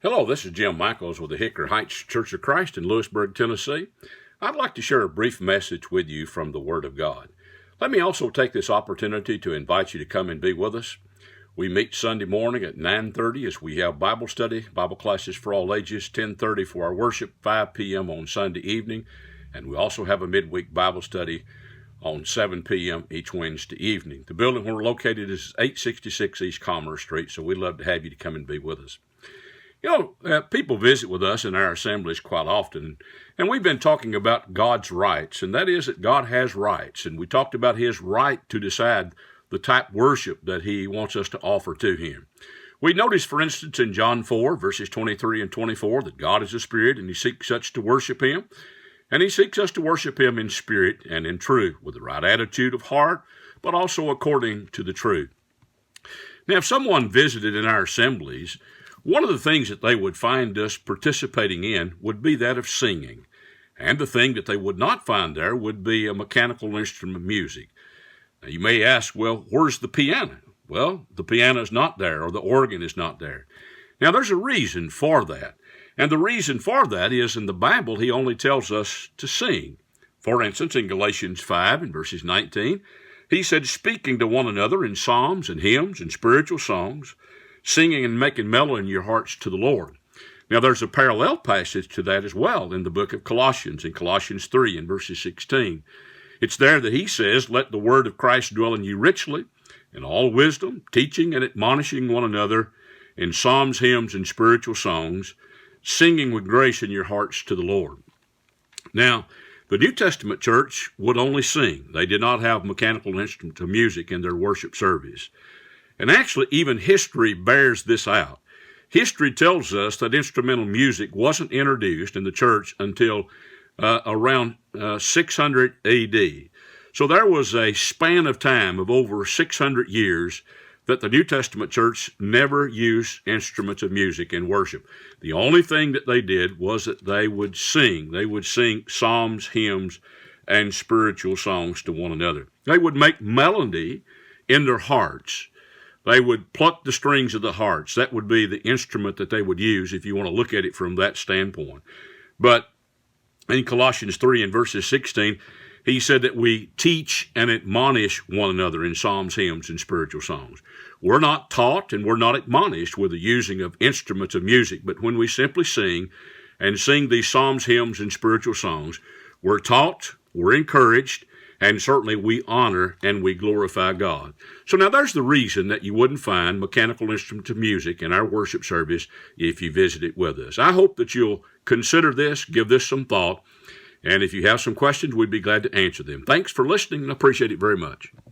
Hello, this is Jim Michaels with the Hickory Heights Church of Christ in Lewisburg, Tennessee. I'd like to share a brief message with you from the Word of God. Let me also take this opportunity to invite you to come and be with us. We meet Sunday morning at 9:30 as we have Bible study, Bible classes for all ages, 10:30 for our worship, 5 p.m. on Sunday evening, and we also have a midweek Bible study on 7 p.m. each Wednesday evening. The building where we're located is 866 East Commerce Street, so we'd love to have you to come and be with us. People visit with us in our assemblies quite often, and we've been talking about God's rights, and that is that God has rights, and we talked about His right to decide the type of worship that He wants us to offer to Him. We notice, for instance, in John 4, verses 23 and 24, that God is a spirit, and He seeks us to worship Him, and He seeks us to worship Him in spirit and in truth, with the right attitude of heart, but also according to the truth. Now, if someone visited in our assemblies, one of the things that they would find us participating in would be that of singing. And the thing that they would not find there would be a mechanical instrument music. Now, you may ask, well, where's the piano? Well, the piano is not there, or the organ is not there. Now, there's a reason for that. And the reason for that is in the Bible, He only tells us to sing. For instance, in Galatians 5 and verses 19, He said, speaking to one another in psalms and hymns and spiritual songs, singing and making melody in your hearts to the Lord. Now, there's a parallel passage to that as well in the book of Colossians, in Colossians 3 and verses 16. It's there that He says, let the word of Christ dwell in you richly, in all wisdom, teaching and admonishing one another in psalms, hymns, and spiritual songs, singing with grace in your hearts to the Lord. Now, the New Testament church would only sing. They did not have mechanical instruments of music in their worship service. And actually, even history bears this out. History tells us that instrumental music wasn't introduced in the church until around 600 A.D. So there was a span of time of over 600 years that the New Testament church never used instruments of music in worship. The only thing that they did was that they would sing. They would sing psalms, hymns, and spiritual songs to one another. They would make melody in their hearts. They would pluck the strings of the hearts. That would be the instrument that they would use if you want to look at it from that standpoint. But in Colossians 3 and verses 16, he said that we teach and admonish one another in psalms, hymns, and spiritual songs. We're not taught and we're not admonished with the using of instruments of music, but when we simply sing and sing these psalms, hymns, and spiritual songs, we're taught, we're encouraged, and certainly we honor and we glorify God. So now there's the reason that you wouldn't find mechanical instruments of music in our worship service if you visited with us. I hope that you'll consider this, give this some thought, and if you have some questions, we'd be glad to answer them. Thanks for listening, and I appreciate it very much.